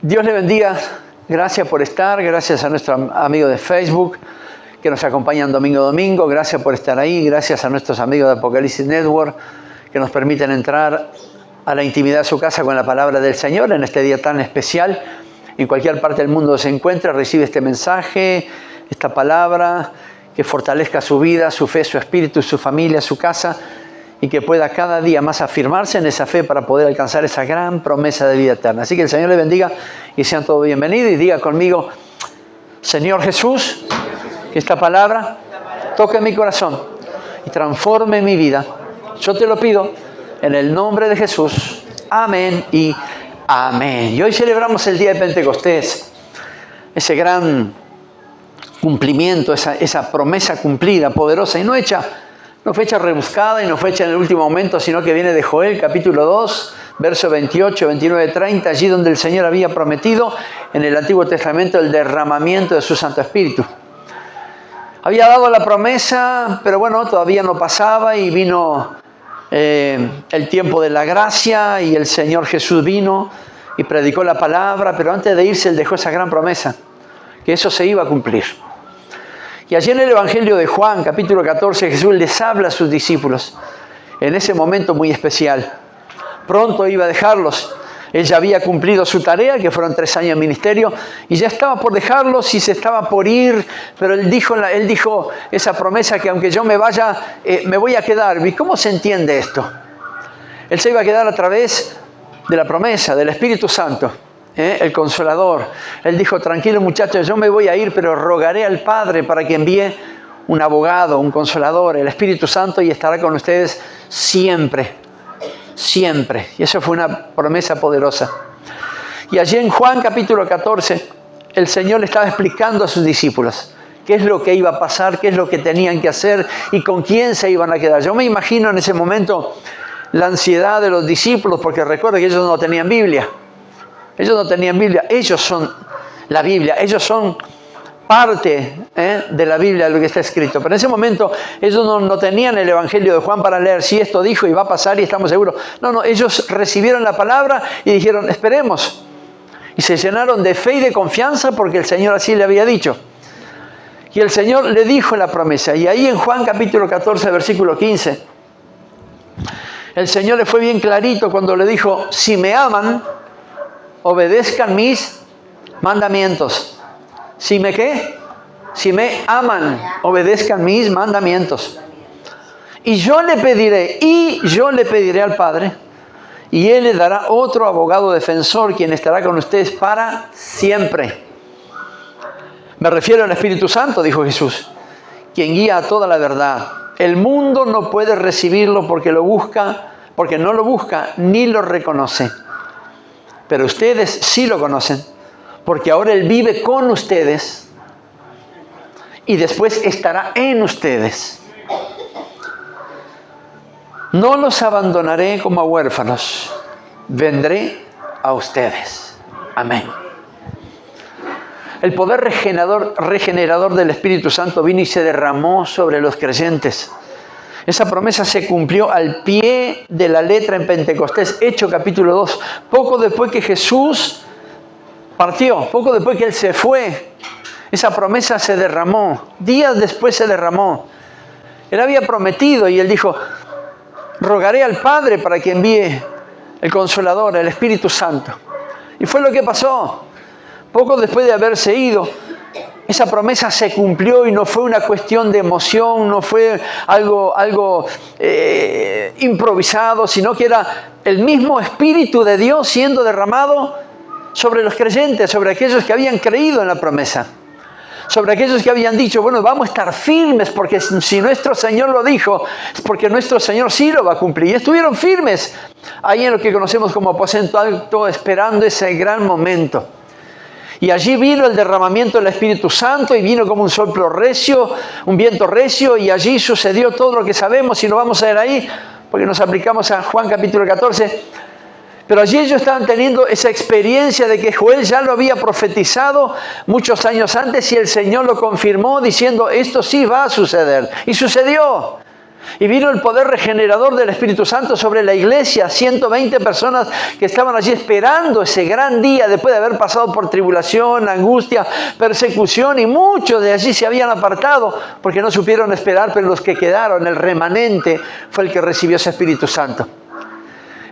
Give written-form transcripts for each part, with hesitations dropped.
Dios le bendiga. Gracias por estar. Gracias a nuestros amigos de Facebook que nos acompañan domingo a domingo. Gracias por estar ahí. Gracias a nuestros amigos de Apocalipsis Network que nos permiten entrar a la intimidad de su casa con la palabra del Señor en este día tan especial. En cualquier parte del mundo se encuentre, recibe este mensaje, esta palabra, que fortalezca su vida, su fe, su espíritu, su familia, su casa, y que pueda cada día más afirmarse en esa fe para poder alcanzar esa gran promesa de vida eterna. Así que el Señor les bendiga y sean todos bienvenidos. Y diga conmigo: Señor Jesús, que esta palabra toque mi corazón y transforme mi vida. Yo te lo pido en el nombre de Jesús. Amén y amén. Y hoy celebramos el día de Pentecostés, ese gran cumplimiento, esa promesa cumplida, poderosa, y no fue hecha rebuscada y no fue hecha en el último momento, sino que viene de Joel, capítulo 2, verso 28, 29, 30, allí donde el Señor había prometido en el Antiguo Testamento el derramamiento de su Santo Espíritu. Había dado la promesa, pero bueno, todavía no pasaba, y vino el tiempo de la gracia, y el Señor Jesús vino y predicó la palabra, pero antes de irse Él dejó esa gran promesa, que eso se iba a cumplir. Y allí en el Evangelio de Juan, capítulo 14, Jesús les habla a sus discípulos en ese momento muy especial. Pronto iba a dejarlos. Él ya había cumplido su tarea, que fueron 3 años de ministerio, y ya estaba por dejarlos y se estaba por ir, pero Él dijo esa promesa que aunque yo me vaya, me voy a quedar. ¿Y cómo se entiende esto? Él se iba a quedar a través de la promesa del Espíritu Santo. El Consolador. Él dijo: tranquilo muchachos, yo me voy a ir, pero rogaré al Padre para que envíe un abogado, un Consolador, el Espíritu Santo, y estará con ustedes siempre, siempre. Y eso fue una promesa poderosa. Y allí en Juan capítulo 14, el Señor le estaba explicando a sus discípulos qué es lo que iba a pasar, qué es lo que tenían que hacer y con quién se iban a quedar. Yo me imagino en ese momento la ansiedad de los discípulos, porque recuerda que ellos no tenían Biblia. Ellos no tenían Biblia, ellos son la Biblia, ellos son parte de la Biblia, de lo que está escrito. Pero en ese momento ellos no tenían el Evangelio de Juan para leer si esto dijo y va a pasar y estamos seguros. No, ellos recibieron la palabra y dijeron: esperemos. Y se llenaron de fe y de confianza porque el Señor así le había dicho. Y el Señor le dijo la promesa. Y ahí en Juan capítulo 14, versículo 15, el Señor le fue bien clarito cuando le dijo: si me aman, obedezcan mis mandamientos. ¿Si me qué? Si me aman, obedezcan mis mandamientos. Y yo le pediré al Padre, y Él le dará otro abogado defensor, quien estará con ustedes para siempre. Me refiero al Espíritu Santo, dijo Jesús, quien guía a toda la verdad. El mundo no puede recibirlo porque no lo busca ni lo reconoce. Pero ustedes sí lo conocen, porque ahora Él vive con ustedes y después estará en ustedes. No los abandonaré como a huérfanos, vendré a ustedes. Amén. El poder regenerador del Espíritu Santo vino y se derramó sobre los creyentes. Esa promesa se cumplió al pie de la letra en Pentecostés, Hechos capítulo 2. Poco después que Jesús partió, poco después que Él se fue, esa promesa se derramó. Días después se derramó. Él había prometido y Él dijo: rogaré al Padre para que envíe el Consolador, el Espíritu Santo. Y fue lo que pasó. Poco después de haberse ido, esa promesa se cumplió y no fue una cuestión de emoción, no fue algo improvisado, sino que era el mismo Espíritu de Dios siendo derramado sobre los creyentes, sobre aquellos que habían creído en la promesa, sobre aquellos que habían dicho: bueno, vamos a estar firmes porque si nuestro Señor lo dijo, es porque nuestro Señor sí lo va a cumplir. Y estuvieron firmes ahí en lo que conocemos como aposento alto, esperando ese gran momento. Y allí vino el derramamiento del Espíritu Santo y vino como un soplo recio, un viento recio, y allí sucedió todo lo que sabemos y lo vamos a ver ahí, porque nos aplicamos a Juan capítulo 14. Pero allí ellos estaban teniendo esa experiencia de que Joel ya lo había profetizado muchos años antes y el Señor lo confirmó diciendo: esto sí va a suceder. Y sucedió. Y vino el poder regenerador del Espíritu Santo sobre la iglesia. 120 personas que estaban allí esperando ese gran día después de haber pasado por tribulación, angustia, persecución. Y muchos de allí se habían apartado porque no supieron esperar, pero los que quedaron, el remanente, fue el que recibió ese Espíritu Santo.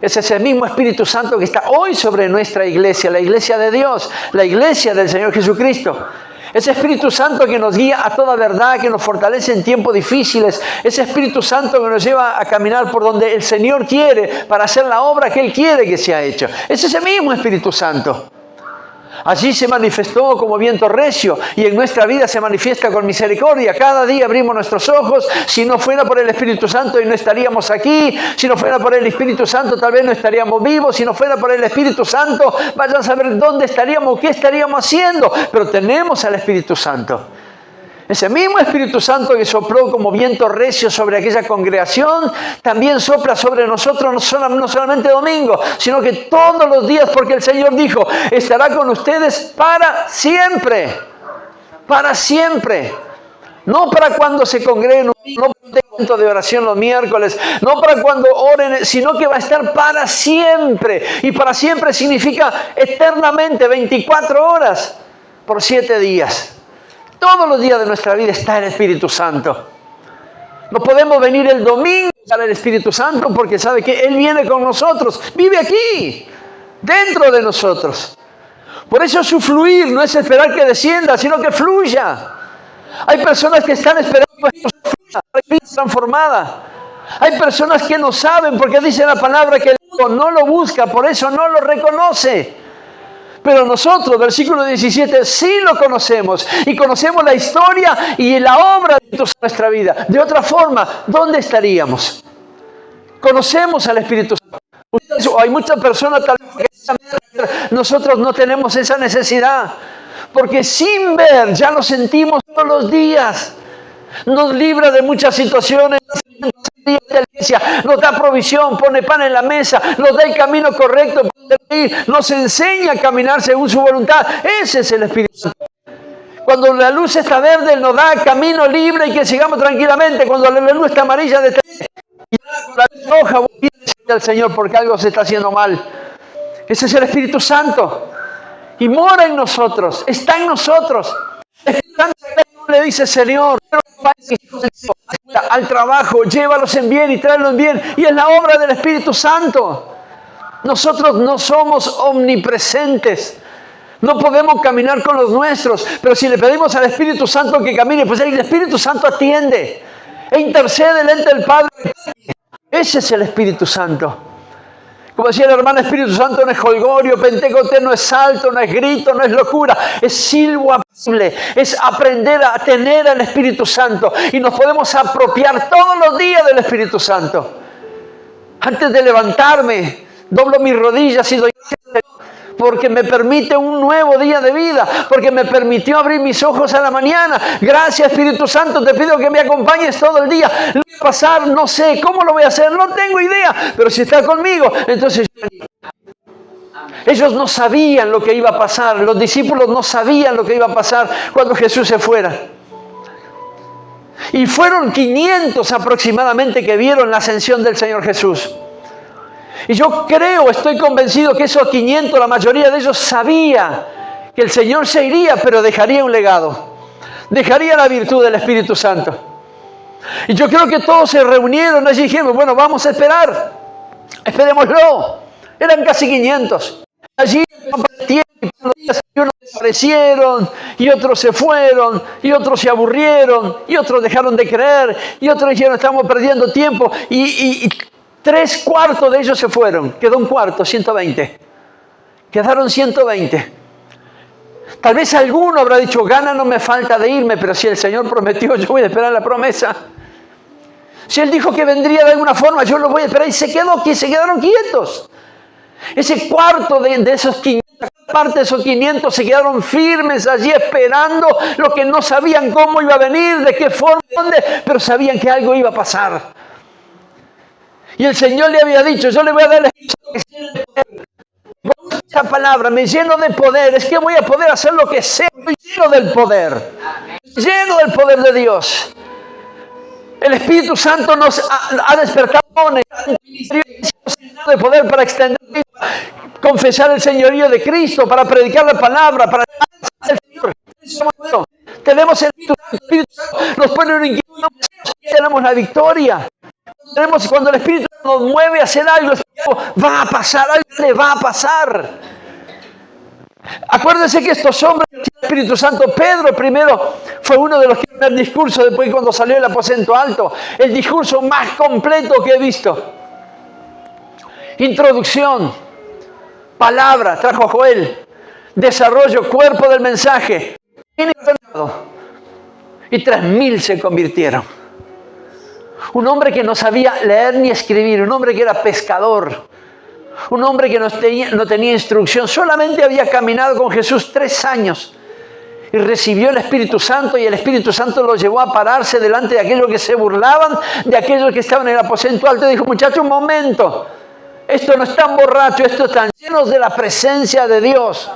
Es ese mismo Espíritu Santo que está hoy sobre nuestra iglesia, la iglesia de Dios, la iglesia del Señor Jesucristo. Ese Espíritu Santo que nos guía a toda verdad, que nos fortalece en tiempos difíciles. Ese Espíritu Santo que nos lleva a caminar por donde el Señor quiere para hacer la obra que Él quiere que sea hecha. Es ese mismo Espíritu Santo. Allí se manifestó como viento recio y en nuestra vida se manifiesta con misericordia. Cada día abrimos nuestros ojos. Si no fuera por el Espíritu Santo, no estaríamos aquí. Si no fuera por el Espíritu Santo, tal vez no estaríamos vivos. Si no fuera por el Espíritu Santo, vayan a saber dónde estaríamos, qué estaríamos haciendo. Pero tenemos al Espíritu Santo. Ese mismo Espíritu Santo que sopló como viento recio sobre aquella congregación, también sopla sobre nosotros no solamente domingo, sino que todos los días, porque el Señor dijo, estará con ustedes para siempre. Para siempre. No para cuando se congreguen, no para el momento de oración los miércoles, no para cuando oren, sino que va a estar para siempre. Y para siempre significa eternamente, 24 horas por 7 días. Todos los días de nuestra vida está el Espíritu Santo. No podemos venir el domingo para el Espíritu Santo porque sabe que Él viene con nosotros. Vive aquí, dentro de nosotros. Por eso su fluir no es esperar que descienda, sino que fluya. Hay personas que están esperando que fluya, la vida transformada. Hay personas que no saben porque dice la palabra que no lo busca, por eso no lo reconoce. Pero nosotros, versículo 17, sí lo conocemos y conocemos la historia y la obra de nuestra vida. De otra forma, ¿dónde estaríamos? Conocemos al Espíritu Santo. Hay muchas personas, tal vez nosotros no tenemos esa necesidad, porque sin ver ya lo sentimos todos los días. Nos libra de muchas situaciones, nos da provisión, pone pan en la mesa, nos da el camino correcto, nos enseña a caminar según su voluntad. Ese es el Espíritu Santo. Cuando la luz está verde, Él nos da camino libre y que sigamos tranquilamente. Cuando la luz está amarilla, y la luz roja, voy al Señor porque algo se está haciendo mal. Ese es el Espíritu Santo. Y mora en nosotros, está en nosotros. El Espíritu Santo le dice, Señor, al trabajo, llévalos en bien y tráelos en bien. Y es la obra del Espíritu Santo. Nosotros no somos omnipresentes. No podemos caminar con los nuestros. Pero si le pedimos al Espíritu Santo que camine, pues el Espíritu Santo atiende e intercede delante del Padre. Ese es el Espíritu Santo. Como decía la hermana, Espíritu Santo no es jolgorio, pentecostés no es salto, no es grito, no es locura. Es silbo apacible, es aprender a tener al Espíritu Santo. Y nos podemos apropiar todos los días del Espíritu Santo. Antes de levantarme, doblo mis rodillas y doy gracias porque me permite un nuevo día de vida, porque me permitió abrir mis ojos a la mañana. Gracias, Espíritu Santo, te pido que me acompañes todo el día. Lo voy a pasar, no sé cómo lo voy a hacer, no tengo idea, pero si está conmigo, entonces ellos no sabían lo que iba a pasar, los discípulos no sabían lo que iba a pasar cuando Jesús se fuera. Y fueron 500 aproximadamente que vieron la ascensión del Señor Jesús. Y yo creo, estoy convencido que esos 500, la mayoría de ellos sabía que el Señor se iría, pero dejaría un legado. Dejaría la virtud del Espíritu Santo. Y yo creo que todos se reunieron allí y dijeron, bueno, vamos a esperar. Esperémoslo. Eran casi 500. Allí unos desaparecieron, y otros se fueron, y otros se aburrieron, y otros dejaron de creer, y otros dijeron, estamos perdiendo tiempo. Y 3/4 de ellos se fueron. Quedó un cuarto, 120. Quedaron 120. Tal vez alguno habrá dicho, gana no me falta de irme, pero si el Señor prometió, yo voy a esperar la promesa. Si Él dijo que vendría de alguna forma, yo lo voy a esperar. Y se quedaron quietos. Ese cuarto de esos 500, parte de esos 500 se quedaron firmes allí esperando lo que no sabían cómo iba a venir, de qué forma, dónde, pero sabían que algo iba a pasar. Y el Señor le había dicho, yo le voy a dar esa palabra, me lleno de poder, es que voy a poder hacer lo que sea, estoy lleno del poder, lleno del poder de Dios. El Espíritu Santo nos ha despertado de poder para extender, confesar el señorío de Cristo, para predicar la palabra, para tenemos el Espíritu, nos pone un inquietud, tenemos la victoria. Tenemos, cuando el Espíritu nos mueve a hacer algo, va a pasar, algo le va a pasar. Acuérdense que estos hombres, el Espíritu Santo, Pedro primero fue uno de los que dio el discurso, después cuando salió del aposento alto, el discurso más completo que he visto. Introducción, palabra, trajo Joel, desarrollo, cuerpo del mensaje, y 3.000 se convirtieron. Un hombre que no sabía leer ni escribir, un hombre que era pescador, un hombre que no tenía instrucción, solamente había caminado con Jesús 3 años y recibió el Espíritu Santo, y el Espíritu Santo lo llevó a pararse delante de aquellos que se burlaban, de aquellos que estaban en el aposento alto, y dijo: muchachos, un momento, esto no están borrachos, esto están llenos de la presencia de Dios.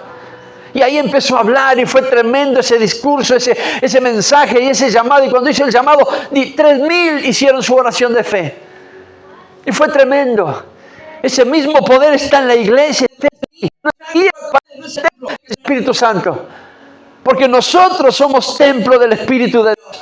Y ahí empezó a hablar, y fue tremendo ese discurso, ese mensaje y ese llamado. Y cuando hizo el llamado, 3.000 hicieron su oración de fe. Y fue tremendo. Ese mismo poder está en la iglesia, el Espíritu Santo. Porque nosotros somos templo del Espíritu de Dios.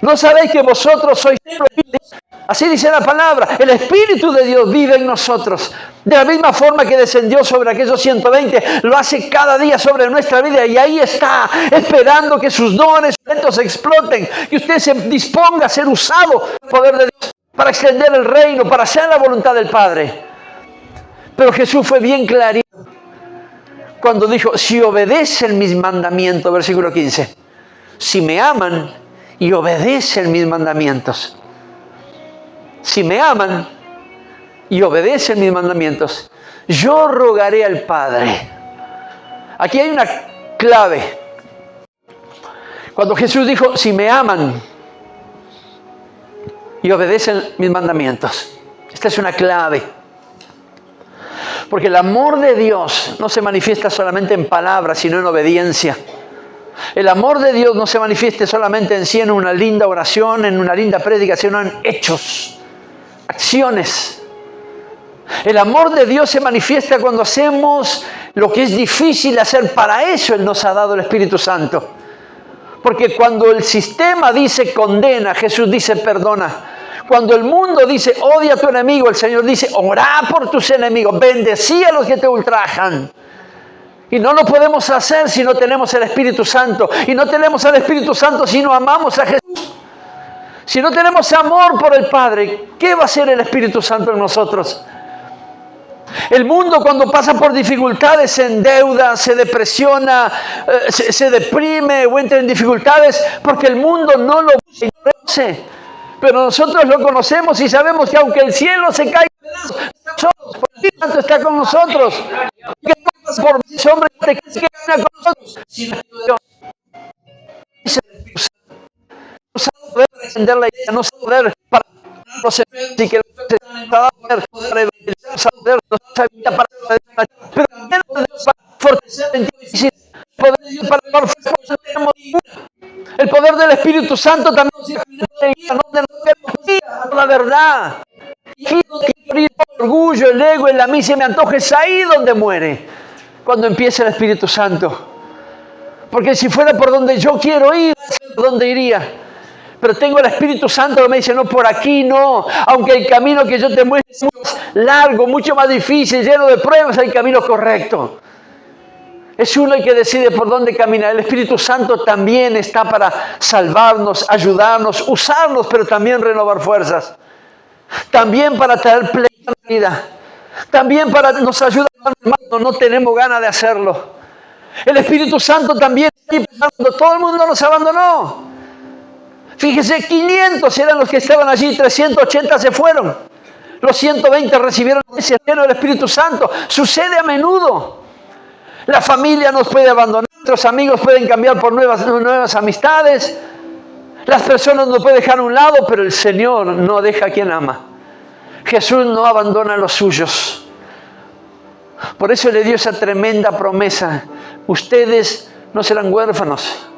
¿No sabéis que vosotros sois templo de Dios? Así dice la palabra, el Espíritu de Dios vive en nosotros. De la misma forma que descendió sobre aquellos 120, lo hace cada día sobre nuestra vida. Y ahí está, esperando que sus dones, sus talentos exploten. Que usted se disponga a ser usado por el poder de Dios para extender el reino, para hacer la voluntad del Padre. Pero Jesús fue bien clarito cuando dijo: si obedecen mis mandamientos, versículo 15. Si me aman y obedecen mis mandamientos. Si me aman y obedecen mis mandamientos, yo rogaré al Padre. Aquí hay una clave. Cuando Jesús dijo: si me aman y obedecen mis mandamientos, esta es una clave. Porque el amor de Dios no se manifiesta solamente en palabras, sino en obediencia. El amor de Dios no se manifiesta solamente en sí, en una linda oración, en una linda prédica, sino en hechos, acciones. El amor de Dios se manifiesta cuando hacemos lo que es difícil hacer. Para eso Él nos ha dado el Espíritu Santo. Porque cuando el sistema dice condena, Jesús dice perdona. Cuando el mundo dice odia a tu enemigo, el Señor dice orá por tus enemigos, bendecí a los que te ultrajan. Y no lo podemos hacer si no tenemos el Espíritu Santo. Y no tenemos el Espíritu Santo si no amamos a Jesús. Si no tenemos amor por el Padre, ¿qué va a hacer el Espíritu Santo en nosotros? El mundo, cuando pasa por dificultades, se endeuda, se depresiona, se deprime o entra en dificultades porque el mundo no lo conoce. Pero nosotros lo conocemos y sabemos que aunque el cielo se caiga, el Espíritu Santo está con nosotros. Por hombres que quedan con nosotros. No saber entender la idea, no saber para no sé si que para pero el poder del Espíritu Santo también la verdad. El orgullo, el ego, el a mí se me antoja, es ahí donde muere cuando empieza el Espíritu Santo. Porque si fuera por donde yo quiero ir, ¿por dónde iría? Pero tengo el Espíritu Santo que me dice: no, por aquí no. Aunque el camino que yo te muestre es mucho más largo, mucho más difícil, lleno de pruebas, el camino correcto. Es uno el que decide por dónde caminar. El Espíritu Santo también está para salvarnos, ayudarnos, usarnos, pero también renovar fuerzas. También para traer plenitud a la vida. También para nos ayudar cuando no tenemos ganas de hacerlo. El Espíritu Santo también, cuando todo el mundo nos abandonó. Fíjese, 500 eran los que estaban allí, 380 se fueron. Los 120 recibieron ese lleno del Espíritu Santo. Sucede a menudo. La familia nos puede abandonar, nuestros amigos pueden cambiar por nuevas amistades. Las personas nos pueden dejar a un lado, pero el Señor no deja a quien ama. Jesús no abandona a los suyos. Por eso le dio esa tremenda promesa: ustedes no serán huérfanos,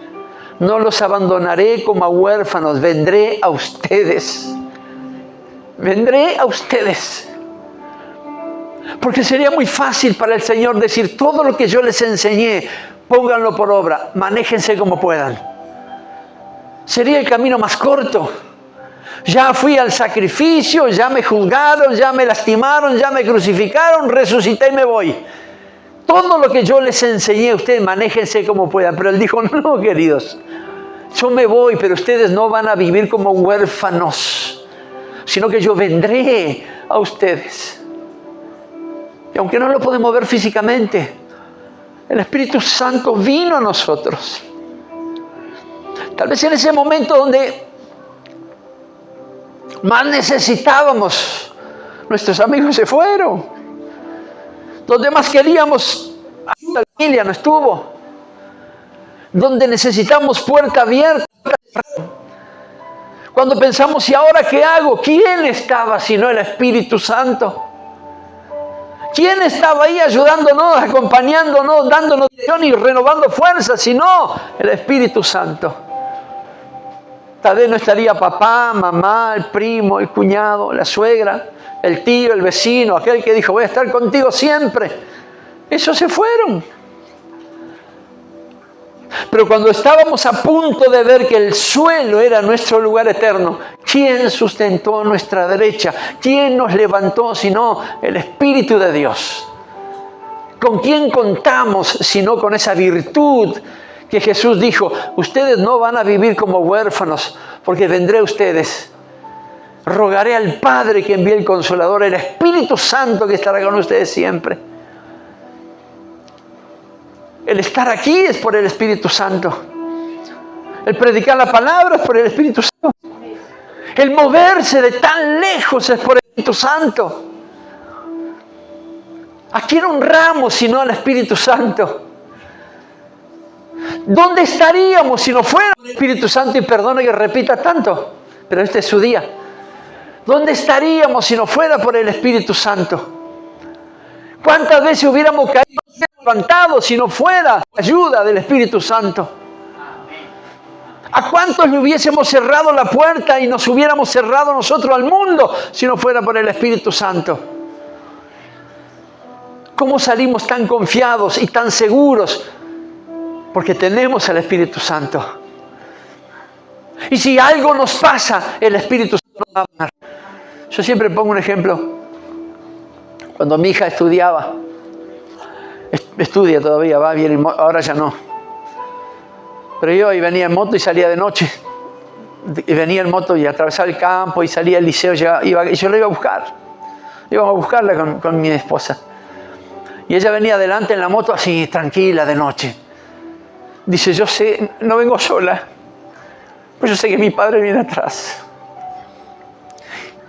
No los abandonaré como a huérfanos, vendré a ustedes. Vendré a ustedes. Porque sería muy fácil para el Señor decir, todo lo que yo les enseñé, pónganlo por obra, manéjense como puedan. Sería el camino más corto. Ya fui al sacrificio, ya me juzgaron, ya me lastimaron, ya me crucificaron, resucité y me voy. Todo lo que yo les enseñé, ustedes manéjense como puedan. Pero Él dijo, no, queridos, yo me voy, pero ustedes no van a vivir como huérfanos, sino que yo vendré a ustedes. Y aunque no lo podemos ver físicamente, el Espíritu Santo vino a nosotros. Tal vez en ese momento donde más necesitábamos, nuestros amigos se fueron. Donde más queríamos, la familia no estuvo. Donde necesitamos puerta abierta. Cuando pensamos, ¿y ahora qué hago? ¿Quién estaba sino el Espíritu Santo? ¿Quién estaba ahí ayudándonos, acompañándonos, dándonos dirección y renovando fuerzas? Sino el Espíritu Santo. Tal vez no estaría papá, mamá, el primo, el cuñado, la suegra, el tío, el vecino, aquel que dijo, voy a estar contigo siempre. Esos se fueron. Pero cuando estábamos a punto de ver que el suelo era nuestro lugar eterno, ¿quién sustentó nuestra derecha? ¿Quién nos levantó sino el Espíritu de Dios? ¿Con quién contamos sino con esa virtud que Jesús dijo? Ustedes no van a vivir como huérfanos, porque vendré a ustedes. Rogaré al Padre que envíe el Consolador, el Espíritu Santo que estará con ustedes siempre. El estar aquí es por el Espíritu Santo. El predicar la palabra es por el Espíritu Santo. El moverse de tan lejos es por el Espíritu Santo. ¿A quién honramos si no al Espíritu Santo? ¿Dónde estaríamos si no fuera el Espíritu Santo? Y perdone que repita tanto, pero este es su día. ¿Dónde estaríamos si no fuera por el Espíritu Santo? ¿Cuántas veces hubiéramos caído levantados si no fuera la ayuda del Espíritu Santo? ¿A cuántos le hubiésemos cerrado la puerta y nos hubiéramos cerrado nosotros al mundo si no fuera por el Espíritu Santo? ¿Cómo salimos tan confiados y tan seguros? Porque tenemos al Espíritu Santo. Y si algo nos pasa, el Espíritu Santo nos va a amar. Yo siempre pongo un ejemplo. Cuando mi hija estudia todavía, va bien, ahora ya no. Pero yo venía en moto y salía de noche. Y venía en moto y atravesaba el campo y salía del liceo, y yo la iba a buscar. Íbamos a buscarla con mi esposa. Y ella venía adelante en la moto así, tranquila, de noche. Dice, yo sé, no vengo sola, pues yo sé que mi padre viene atrás.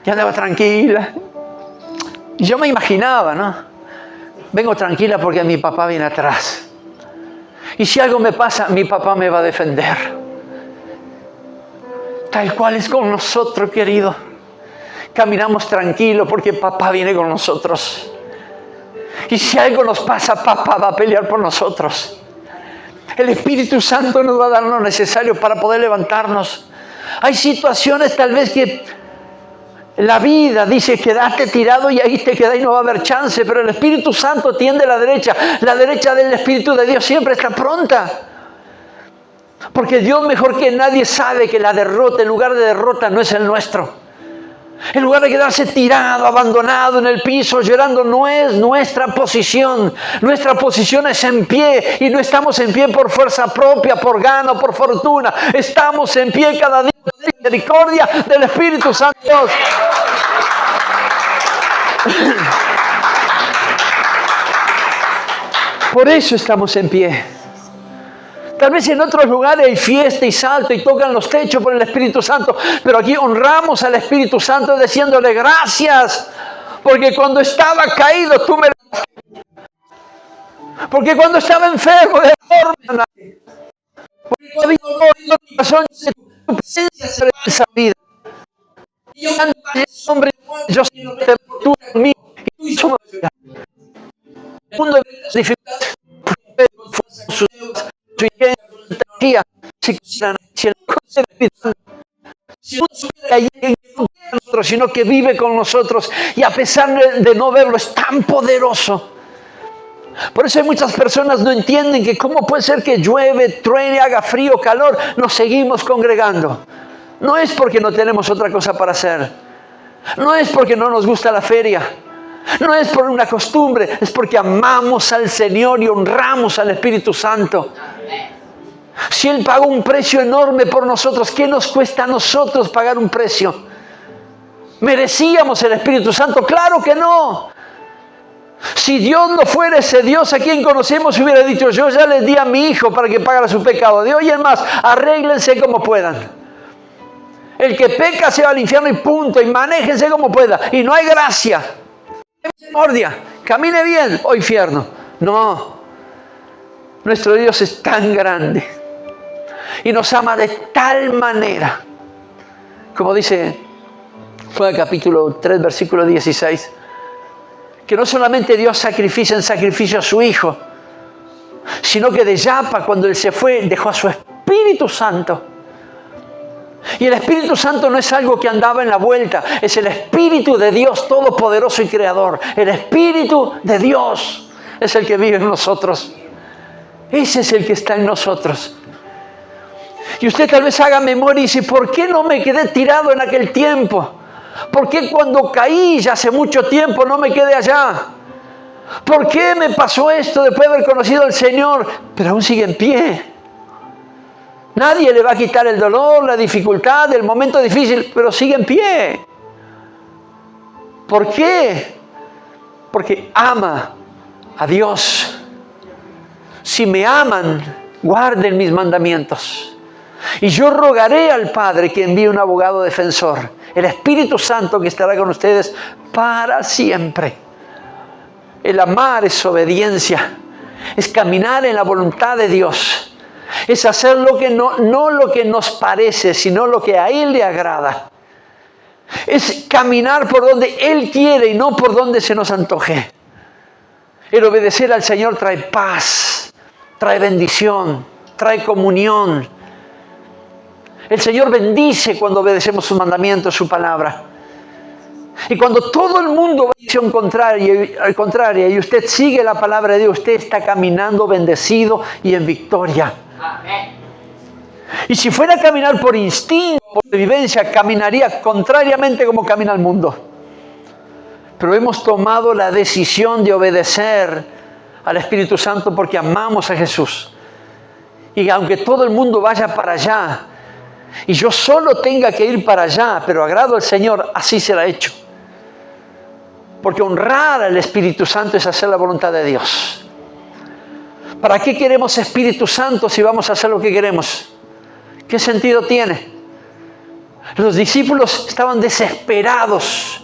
Y andaba tranquila. Y yo me imaginaba, ¿no? Vengo tranquila porque mi papá viene atrás. Y si algo me pasa, mi papá me va a defender. Tal cual es con nosotros, querido. Caminamos tranquilos porque papá viene con nosotros. Y si algo nos pasa, papá va a pelear por nosotros. El Espíritu Santo nos va a dar lo necesario para poder levantarnos. Hay situaciones tal vez que la vida dice, quédate tirado y ahí te quedas y no va a haber chance, pero el Espíritu Santo tiende a la derecha del Espíritu de Dios siempre está pronta. Porque Dios mejor que nadie sabe que la derrota, el lugar de derrota no es el nuestro. En lugar de quedarse tirado, abandonado en el piso, llorando, no es nuestra posición. Nuestra posición es en pie y no estamos en pie por fuerza propia, por gana, por fortuna. Estamos en pie cada día por la misericordia del Espíritu Santo. Por eso estamos en pie. Tal vez en otros lugares hay fiesta y salto y tocan los techos por el Espíritu Santo. Pero aquí honramos al Espíritu Santo diciéndole gracias. Porque cuando estaba caído tú me... Porque cuando estaba enfermo de forma... Porque cuando había dolor en mi corazón de tu presencia sobre esa vida. Y yo hombre, yo sé que tú conmigo y tú somos el mundo de dificultades. Su energía, si Si el Espíritu Santo, si no supiera allí en nosotros, sino que vive con nosotros, y a pesar de no verlo, es tan poderoso. Por eso hay muchas personas no entienden que cómo puede ser que llueve, truene, haga frío, calor, nos seguimos congregando. No es porque no tenemos otra cosa para hacer. No es porque no nos gusta la feria. No es por una costumbre, es porque amamos al Señor y honramos al Espíritu Santo. Si Él pagó un precio enorme por nosotros, ¿qué nos cuesta a nosotros pagar un precio? ¿Merecíamos el Espíritu Santo? ¡Claro que no! Si Dios no fuera ese Dios a quien conocemos, hubiera dicho: yo ya les di a mi hijo para que pagara su pecado. De hoy en más, arréglense como puedan. El que peca se va al infierno y punto, y manéjense como pueda. Y no hay gracia. Misericordia, camine bien o infierno. No, nuestro Dios es tan grande y nos ama de tal manera, como dice Juan capítulo 3 versículo 16, que no solamente Dios sacrifica en sacrificio a su Hijo, sino que de Yapa, cuando Él se fue, dejó a su Espíritu Santo. Y el Espíritu Santo no es algo que andaba en la vuelta, es el Espíritu de Dios Todopoderoso y Creador. El Espíritu de Dios es el que vive en nosotros. Ese es el que está en nosotros. Y usted tal vez haga memoria y dice: ¿por qué no me quedé tirado en aquel tiempo? ¿Por qué cuando caí ya hace mucho tiempo no me quedé allá? ¿Por qué me pasó esto después de haber conocido al Señor? Pero aún sigue en pie. Nadie le va a quitar el dolor, la dificultad, el momento difícil, pero sigue en pie. ¿Por qué? Porque ama a Dios. Si me aman, guarden mis mandamientos. Y yo rogaré al Padre que envíe un abogado defensor, el Espíritu Santo, que estará con ustedes para siempre. El amar es obediencia, es caminar en la voluntad de Dios. Es hacer lo que no lo que nos parece, sino lo que a Él le agrada. Es caminar por donde Él quiere y no por donde se nos antoje. El obedecer al Señor trae paz, trae bendición, trae comunión. El Señor bendice cuando obedecemos sus mandamientos, su palabra. Y cuando todo el mundo va en dirección contraria y usted sigue la palabra de Dios, usted está caminando bendecido y en victoria. Y si fuera a caminar por instinto, por vivencia, caminaría contrariamente como camina el mundo. Pero hemos tomado la decisión de obedecer al Espíritu Santo porque amamos a Jesús. Y aunque todo el mundo vaya para allá y yo solo tenga que ir para allá, pero agrado al Señor, así será hecho. Porque honrar al Espíritu Santo es hacer la voluntad de Dios. ¿Para qué queremos Espíritu Santo si vamos a hacer lo que queremos? ¿Qué sentido tiene? Los discípulos estaban desesperados.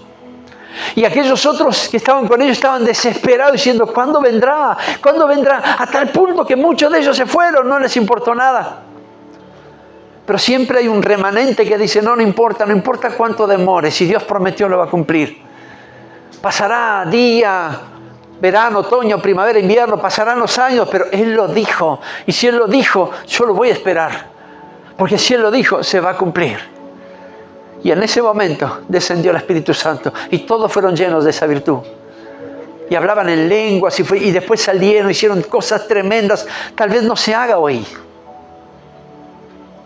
Y aquellos otros que estaban con ellos estaban desesperados diciendo: ¿cuándo vendrá? ¿Cuándo vendrá? A tal punto que muchos de ellos se fueron, no les importó nada. Pero siempre hay un remanente que dice: no importa cuánto demore, si Dios prometió lo va a cumplir. Pasará día, verano, otoño, primavera, invierno, pasarán los años, pero Él lo dijo. Y si Él lo dijo, yo lo voy a esperar. Porque si Él lo dijo, se va a cumplir. Y en ese momento descendió el Espíritu Santo y todos fueron llenos de esa virtud. Y hablaban en lenguas y después salieron, hicieron cosas tremendas. Tal vez no se haga hoy.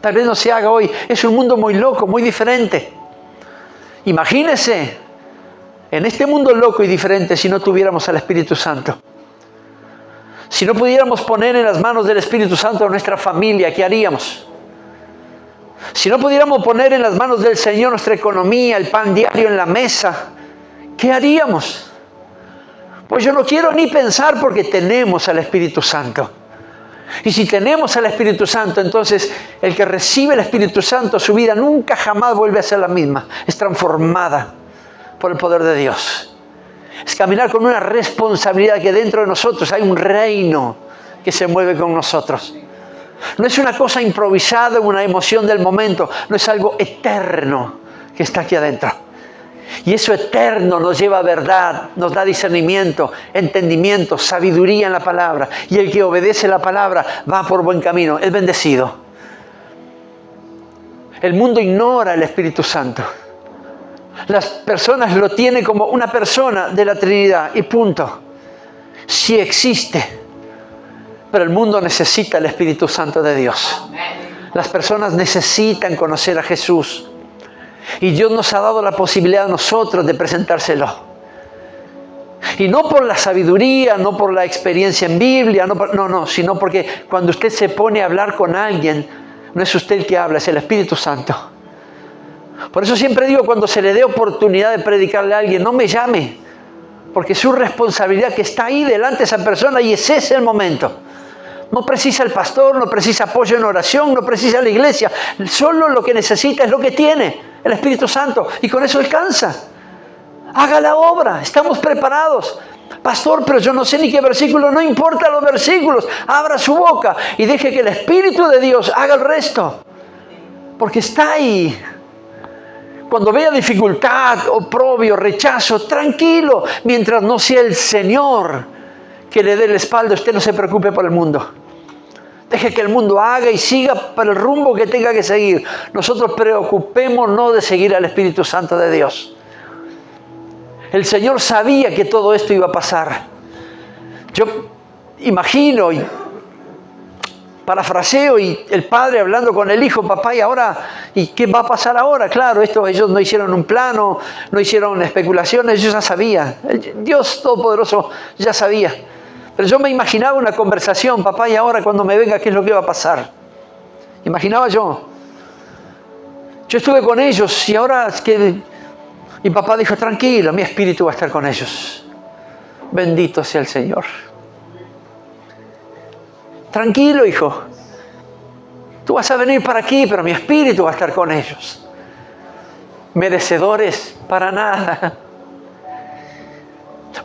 Tal vez no se haga hoy. Es un mundo muy loco, muy diferente. Imagínense en este mundo loco y diferente si no tuviéramos al Espíritu Santo. Si no pudiéramos poner en las manos del Espíritu Santo a nuestra familia, ¿qué haríamos? Si no pudiéramos poner en las manos del Señor nuestra economía, el pan diario en la mesa, ¿qué haríamos? Pues yo no quiero ni pensar, porque tenemos al Espíritu Santo. Y si tenemos al Espíritu Santo, entonces el que recibe el Espíritu Santo, su vida nunca jamás vuelve a ser la misma. Es transformada por el poder de Dios. Es caminar con una responsabilidad, que dentro de nosotros hay un reino que se mueve con nosotros. No es una cosa improvisada, una emoción del momento. No, es algo eterno que está aquí adentro. Y eso eterno nos lleva a verdad, nos da discernimiento, entendimiento, sabiduría en la palabra. Y el que obedece la palabra va por buen camino, es bendecido. El mundo ignora el Espíritu Santo. Las personas lo tienen como una persona de la Trinidad y punto. Sí existe, pero el mundo necesita el Espíritu Santo de Dios. Las personas necesitan conocer a Jesús. Y Dios nos ha dado la posibilidad a nosotros de presentárselo. Y no por la sabiduría, no por la experiencia en Biblia, no, sino porque cuando usted se pone a hablar con alguien, no es usted el que habla, es el Espíritu Santo. Por eso siempre digo, cuando se le dé oportunidad de predicarle a alguien, no me llame, porque es su responsabilidad que está ahí delante de esa persona y ese es el momento. No precisa el pastor, no precisa apoyo en oración, no precisa la iglesia. Solo lo que necesita es lo que tiene, el Espíritu Santo, y con eso alcanza. Haga la obra, estamos preparados. Pastor, pero yo no sé ni qué versículo, no importa los versículos. Abra su boca y deje que el Espíritu de Dios haga el resto. Porque está ahí. Cuando vea dificultad, oprobio, rechazo, tranquilo. Mientras no sea el Señor que le dé la espalda, usted no se preocupe por el mundo. Deje que el mundo haga y siga por el rumbo que tenga que seguir. Nosotros preocupémonos de seguir al Espíritu Santo de Dios. El Señor sabía que todo esto iba a pasar. Yo imagino y parafraseo y el padre hablando con el hijo, papá, ¿y qué va a pasar ahora? Claro, ellos no hicieron un plano, no hicieron especulaciones, ellos ya sabían. Dios Todopoderoso ya sabía. Pero yo me imaginaba una conversación, papá, y ahora cuando me venga, ¿qué es lo que va a pasar? Imaginaba yo. Yo estuve con ellos y ahora y papá dijo, tranquilo, mi espíritu va a estar con ellos. Bendito sea el Señor. Tranquilo, hijo. Tú vas a venir para aquí, pero mi espíritu va a estar con ellos. Merecedores para nada.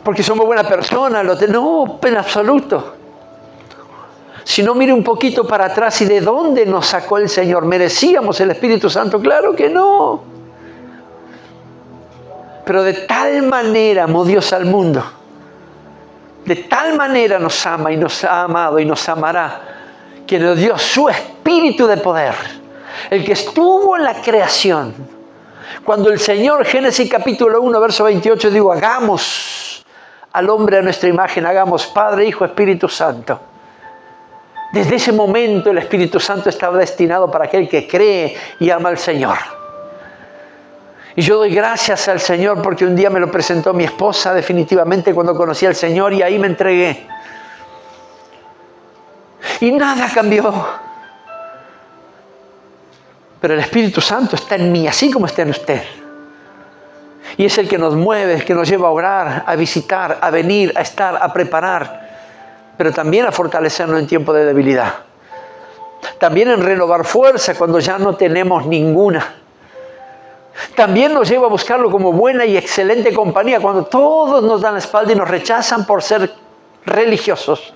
Porque somos buena persona. No, en absoluto. Si no, mire un poquito para atrás y de dónde nos sacó el Señor. ¿Merecíamos el Espíritu Santo? Claro que no. Pero de tal manera amó Dios al mundo, de tal manera nos ama y nos ha amado y nos amará, que nos dio su Espíritu de poder, el que estuvo en la creación. Cuando el Señor, Génesis capítulo 1, verso 28, digo, hagamos al hombre a nuestra imagen, hagamos Padre, Hijo, Espíritu Santo. Desde ese momento el Espíritu Santo estaba destinado para aquel que cree y ama al Señor. Y yo doy gracias al Señor porque un día me lo presentó mi esposa definitivamente cuando conocí al Señor y ahí me entregué. Y nada cambió. Pero el Espíritu Santo está en mí, así como está en usted. Y es el que nos mueve, el que nos lleva a orar, a visitar, a venir, a estar, a preparar. Pero también a fortalecernos en tiempo de debilidad. También en renovar fuerza cuando ya no tenemos ninguna. También nos lleva a buscarlo como buena y excelente compañía cuando todos nos dan la espalda y nos rechazan por ser religiosos.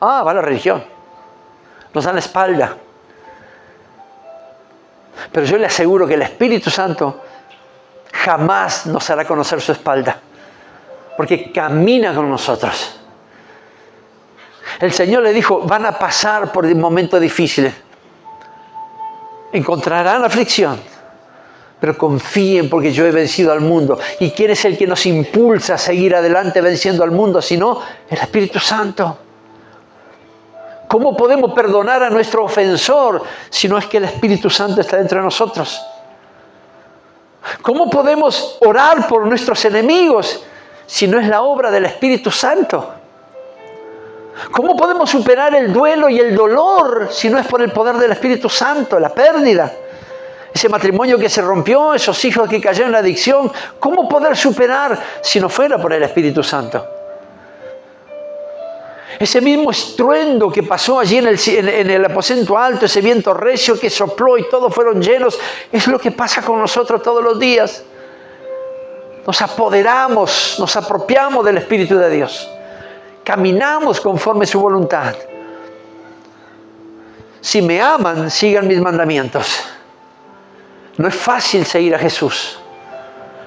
Va la religión. Nos dan la espalda. Pero yo le aseguro que el Espíritu Santo jamás nos hará conocer su espalda. Porque camina con nosotros. El Señor le dijo, van a pasar por momentos difíciles. Encontrarán aflicción. Pero confíen porque yo he vencido al mundo. ¿Y quién es el que nos impulsa a seguir adelante venciendo al mundo? Sino el Espíritu Santo. ¿Cómo podemos perdonar a nuestro ofensor si no es que el Espíritu Santo está dentro de nosotros? ¿Cómo podemos orar por nuestros enemigos si no es la obra del Espíritu Santo? ¿Cómo podemos superar el duelo y el dolor si no es por el poder del Espíritu Santo, la pérdida? Ese matrimonio que se rompió, esos hijos que cayeron en la adicción, ¿cómo poder superar si no fuera por el Espíritu Santo? Ese mismo estruendo que pasó allí en el aposento alto, ese viento recio que sopló y todos fueron llenos, es lo que pasa con nosotros todos los días. Nos apoderamos, nos apropiamos del Espíritu de Dios. Caminamos conforme a su voluntad. Si me aman, sigan mis mandamientos. No es fácil seguir a Jesús.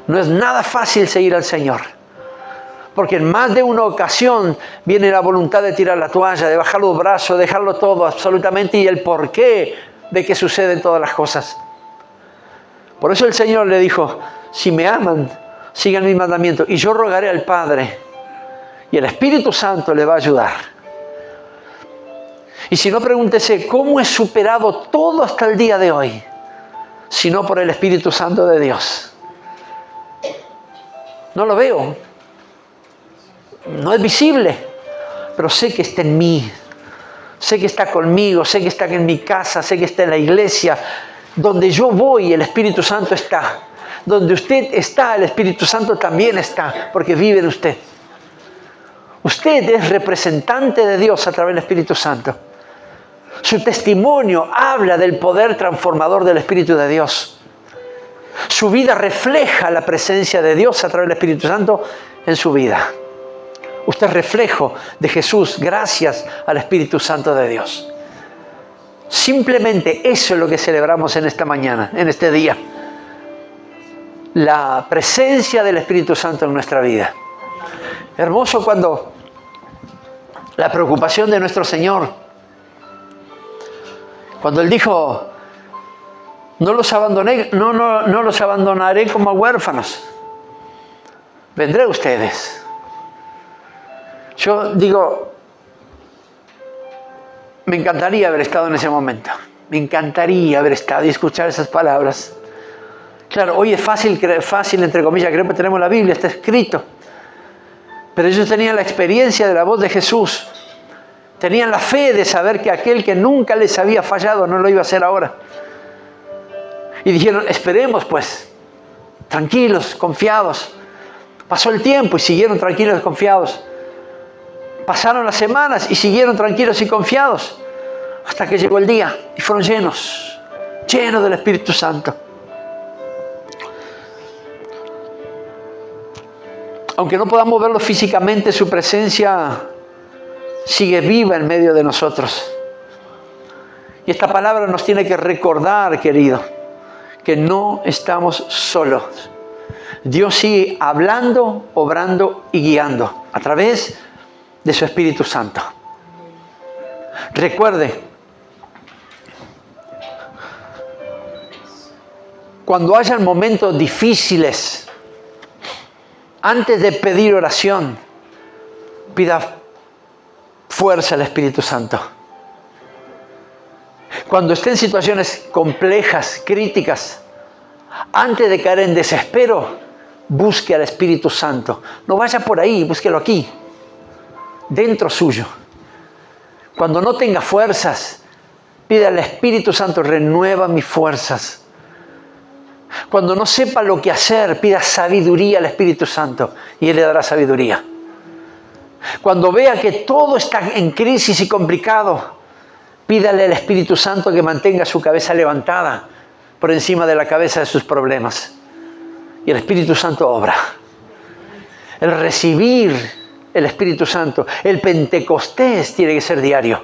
No es nada fácil seguir al Señor. Porque en más de una ocasión viene la voluntad de tirar la toalla, de bajar los brazos, de dejarlo todo absolutamente y el porqué de que suceden todas las cosas. Por eso el Señor le dijo, si me aman, sigan mis mandamientos, y yo rogaré al Padre, y el Espíritu Santo le va a ayudar. Y si no, pregúntese, ¿cómo he superado todo hasta el día de hoy? Si no por el Espíritu Santo de Dios. No lo veo. No es visible. Pero sé que está en mí. Sé que está conmigo. Sé que está en mi casa. Sé que está en la iglesia. Donde yo voy, el Espíritu Santo está. Donde usted está, el Espíritu Santo también está. Porque vive en usted. Usted es representante de Dios a través del Espíritu Santo. Su testimonio habla del poder transformador del Espíritu de Dios. Su vida refleja la presencia de Dios a través del Espíritu Santo en su vida. Usted es reflejo de Jesús gracias al Espíritu Santo de Dios. Simplemente eso es lo que celebramos en esta mañana, en este día. La presencia del Espíritu Santo en nuestra vida. Hermoso cuando la preocupación de nuestro Señor, cuando Él dijo, no los abandonaré como huérfanos, vendré a ustedes. Yo digo, me encantaría haber estado en ese momento. Me encantaría haber estado y escuchar esas palabras. Claro, hoy es fácil entre comillas, creo que tenemos la Biblia, está escrito. Pero ellos tenían la experiencia de la voz de Jesús. Tenían la fe de saber que aquel que nunca les había fallado no lo iba a hacer ahora. Y dijeron, esperemos pues, tranquilos, confiados. Pasó el tiempo y siguieron tranquilos y confiados. Pasaron las semanas y siguieron tranquilos y confiados. Hasta que llegó el día y fueron llenos del Espíritu Santo. Aunque no podamos verlo físicamente, su presencia sigue viva en medio de nosotros. Y esta palabra nos tiene que recordar, querido, que no estamos solos. Dios sigue hablando, obrando y guiando a través de su Espíritu Santo. Recuerde, cuando hayan momentos difíciles, antes de pedir oración, pida fuerza al Espíritu Santo. Cuando esté en situaciones complejas, críticas, antes de caer en desespero, busque al Espíritu Santo. No vaya por ahí, búsquelo aquí, dentro suyo. Cuando no tenga fuerzas, pida al Espíritu Santo, renueva mis fuerzas. Cuando no sepa lo que hacer, pida sabiduría al Espíritu Santo y Él le dará sabiduría. Cuando vea que todo está en crisis y complicado, pídale al Espíritu Santo que mantenga su cabeza levantada por encima de la cabeza de sus problemas. Y el Espíritu Santo obra. El recibir el Espíritu Santo, el Pentecostés tiene que ser diario.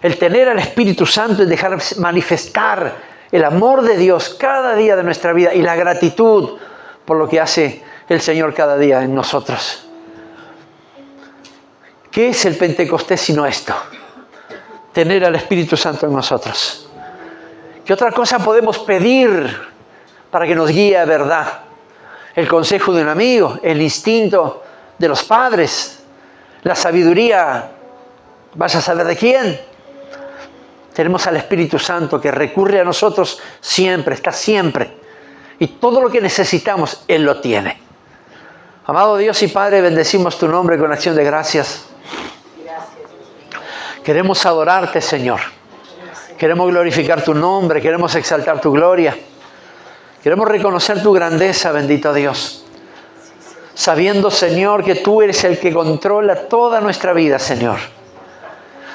El tener al Espíritu Santo es dejar manifestar el amor de Dios cada día de nuestra vida y la gratitud por lo que hace el Señor cada día en nosotros. ¿Qué es el Pentecostés sino esto? Tener al Espíritu Santo en nosotros. ¿Qué otra cosa podemos pedir para que nos guíe a verdad? El consejo de un amigo, el instinto de los padres, la sabiduría, ¿vas a saber de quién? Tenemos al Espíritu Santo que recurre a nosotros siempre, está siempre. Y todo lo que necesitamos, Él lo tiene. Amado Dios y Padre, bendecimos tu nombre con acción de gracias. Queremos adorarte, Señor. Queremos glorificar tu nombre, queremos exaltar tu gloria. Queremos reconocer tu grandeza, bendito Dios. Sabiendo, Señor, que tú eres el que controla toda nuestra vida, Señor.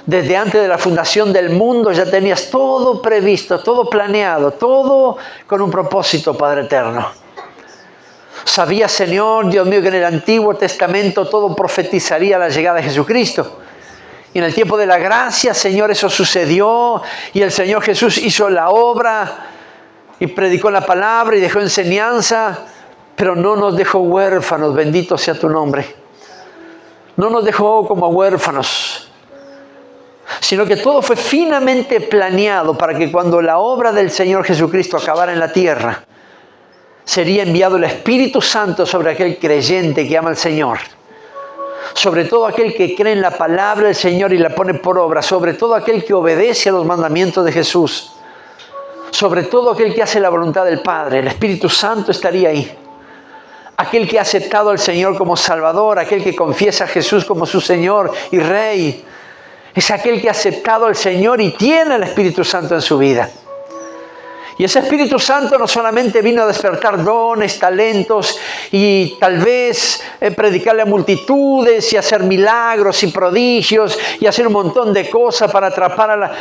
Desde antes de la fundación del mundo ya tenías todo previsto, todo planeado, todo con un propósito, Padre eterno. Sabías, Señor, Dios mío, que en el Antiguo Testamento todo profetizaría la llegada de Jesucristo. Y en el tiempo de la gracia, Señor, eso sucedió. Y el Señor Jesús hizo la obra y predicó la palabra y dejó enseñanza. Pero no nos dejó huérfanos, bendito sea tu nombre. No nos dejó como huérfanos, sino que todo fue finamente planeado para que cuando la obra del Señor Jesucristo acabara en la tierra, sería enviado el Espíritu Santo sobre aquel creyente que ama al Señor. Sobre todo aquel que cree en la palabra del Señor y la pone por obra. Sobre todo aquel que obedece a los mandamientos de Jesús. Sobre todo aquel que hace la voluntad del Padre. El Espíritu Santo estaría ahí. Aquel que ha aceptado al Señor como Salvador. Aquel que confiesa a Jesús como su Señor y Rey. Es aquel que ha aceptado al Señor y tiene el Espíritu Santo en su vida. Y ese Espíritu Santo no solamente vino a despertar dones, talentos y tal vez predicarle a multitudes y hacer milagros y prodigios y hacer un montón de cosas para atrapar a la...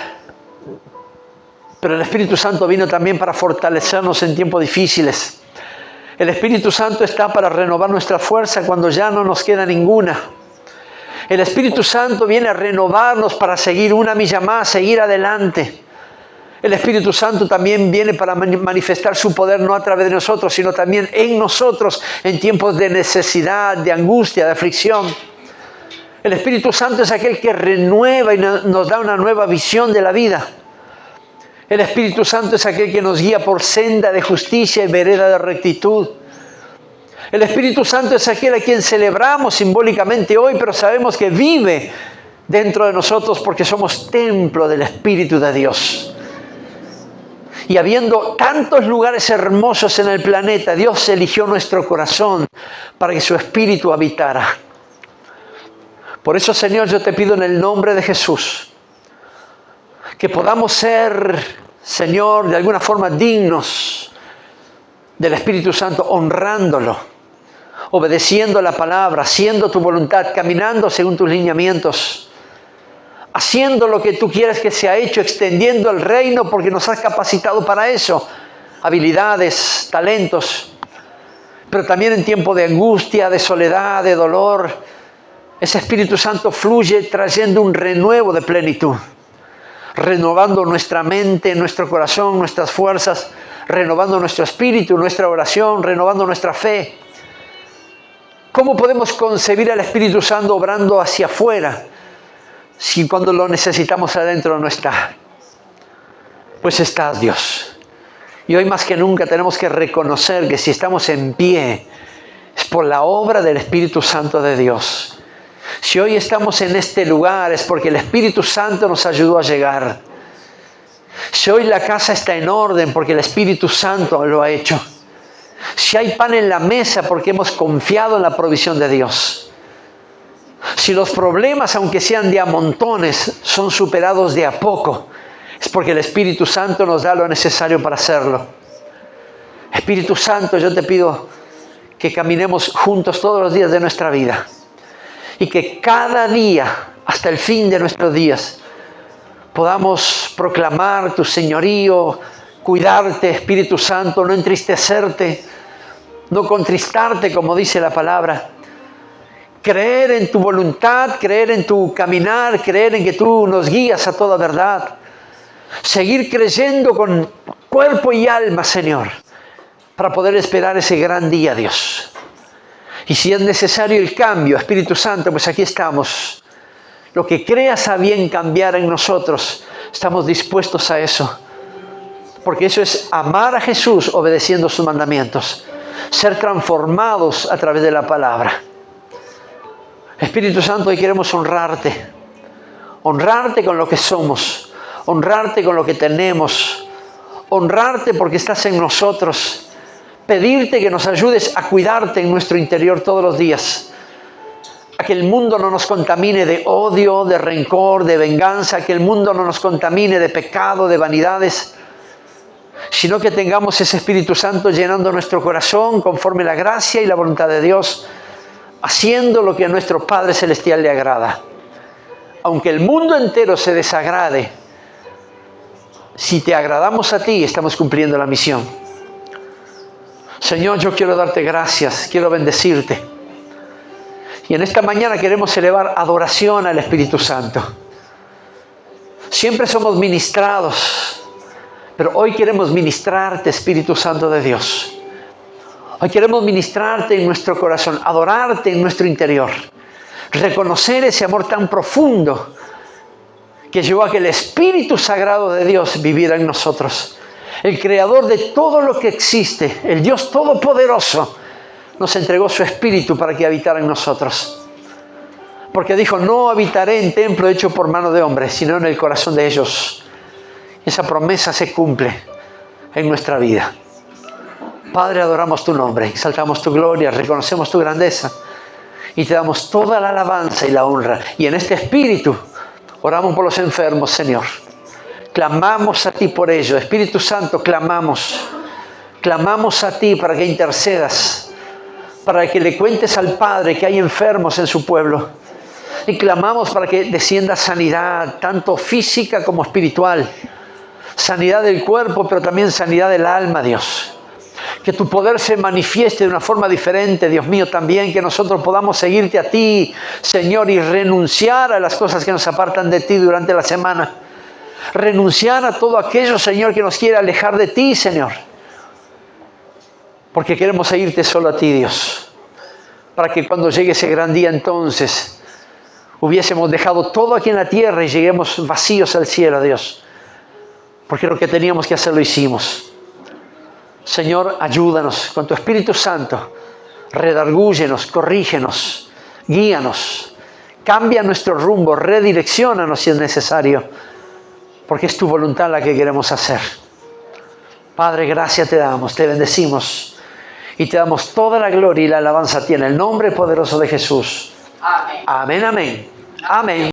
Pero el Espíritu Santo vino también para fortalecernos en tiempos difíciles. El Espíritu Santo está para renovar nuestra fuerza cuando ya no nos queda ninguna. El Espíritu Santo viene a renovarnos para seguir una milla más, seguir adelante. El Espíritu Santo también viene para manifestar su poder no a través de nosotros, sino también en nosotros en tiempos de necesidad, de angustia, de aflicción. El Espíritu Santo es aquel que renueva y nos da una nueva visión de la vida. El Espíritu Santo es aquel que nos guía por senda de justicia y vereda de rectitud. El Espíritu Santo es aquel a quien celebramos simbólicamente hoy, pero sabemos que vive dentro de nosotros porque somos templo del Espíritu de Dios. Y habiendo tantos lugares hermosos en el planeta, Dios eligió nuestro corazón para que su Espíritu habitara. Por eso, Señor, yo te pido en el nombre de Jesús que podamos ser, Señor, de alguna forma dignos del Espíritu Santo, honrándolo, obedeciendo la palabra, haciendo tu voluntad, caminando según tus lineamientos, haciendo lo que tú quieres que sea hecho, extendiendo el reino porque nos has capacitado para eso, habilidades, talentos, pero también en tiempo de angustia, de soledad, de dolor, ese Espíritu Santo fluye trayendo un renuevo de plenitud, renovando nuestra mente, nuestro corazón, nuestras fuerzas, renovando nuestro espíritu, nuestra oración, renovando nuestra fe. ¿Cómo podemos concebir al Espíritu Santo obrando hacia afuera si cuando lo necesitamos adentro no está? Pues estás, Dios. Y hoy más que nunca tenemos que reconocer que si estamos en pie es por la obra del Espíritu Santo de Dios. Si hoy estamos en este lugar es porque el Espíritu Santo nos ayudó a llegar. Si hoy la casa está en orden porque el Espíritu Santo lo ha hecho. Si hay pan en la mesa porque hemos confiado en la provisión de Dios. Si los problemas, aunque sean de a montones, son superados de a poco, es porque el Espíritu Santo nos da lo necesario para hacerlo. Espíritu Santo, yo te pido que caminemos juntos todos los días de nuestra vida. Y que cada día, hasta el fin de nuestros días, podamos proclamar tu señorío, cuidarte, Espíritu Santo, no entristecerte, no contristarte, como dice la palabra. Creer en tu voluntad, creer en tu caminar, creer en que tú nos guías a toda verdad. Seguir creyendo con cuerpo y alma, Señor, para poder esperar ese gran día, Dios. Y si es necesario el cambio, Espíritu Santo, pues aquí estamos. Lo que creas a bien cambiar en nosotros, estamos dispuestos a eso. Porque eso es amar a Jesús obedeciendo sus mandamientos. Ser transformados a través de la palabra. Espíritu Santo, hoy queremos honrarte. Honrarte con lo que somos. Honrarte con lo que tenemos. Honrarte porque estás en nosotros. Pedirte que nos ayudes a cuidarte en nuestro interior todos los días. A que el mundo no nos contamine de odio, de rencor, de venganza. Que el mundo no nos contamine de pecado, de vanidades. Sino que tengamos ese Espíritu Santo llenando nuestro corazón conforme la gracia y la voluntad de Dios. Haciendo lo que a nuestro Padre Celestial le agrada. Aunque el mundo entero se desagrade, si te agradamos a ti, estamos cumpliendo la misión. Señor, yo quiero darte gracias, quiero bendecirte. Y en esta mañana queremos elevar adoración al Espíritu Santo. Siempre somos ministrados, pero hoy queremos ministrarte, Espíritu Santo de Dios. Hoy queremos ministrarte en nuestro corazón, adorarte en nuestro interior. Reconocer ese amor tan profundo que llevó a que el Espíritu Sagrado de Dios viviera en nosotros. el creador de todo lo que existe, el Dios todopoderoso, nos entregó su Espíritu para que habitara en nosotros. Porque dijo, no habitaré en templo hecho por mano de hombres, sino en el corazón de ellos. Esa promesa se cumple en nuestra vida. Padre, adoramos tu nombre, exaltamos tu gloria, reconocemos tu grandeza y te damos toda la alabanza y la honra. Y en este espíritu oramos por los enfermos, Señor. Clamamos a ti por ello. Espíritu Santo, clamamos a ti para que intercedas, para que le cuentes al Padre que hay enfermos en su pueblo. Y clamamos para que descienda sanidad, tanto física como espiritual. Sanidad del cuerpo, pero también sanidad del alma, Dios. Que tu poder se manifieste de una forma diferente, Dios mío, también. Que nosotros podamos seguirte a ti, Señor, y renunciar a las cosas que nos apartan de ti durante la semana. Renunciar a todo aquello, Señor, que nos quiere alejar de ti, Señor. Porque queremos seguirte solo a ti, Dios. Para que cuando llegue ese gran día, entonces, hubiésemos dejado todo aquí en la tierra y lleguemos vacíos al cielo, Dios. Porque lo que teníamos que hacer lo hicimos. Señor, ayúdanos con tu Espíritu Santo. Redargúyenos, corrígenos, guíanos. Cambia nuestro rumbo, redirecciónanos si es necesario. Porque es tu voluntad la que queremos hacer. Padre, gracias te damos, te bendecimos. Y te damos toda la gloria y la alabanza a ti en el nombre poderoso de Jesús. Amén, amén. Amén.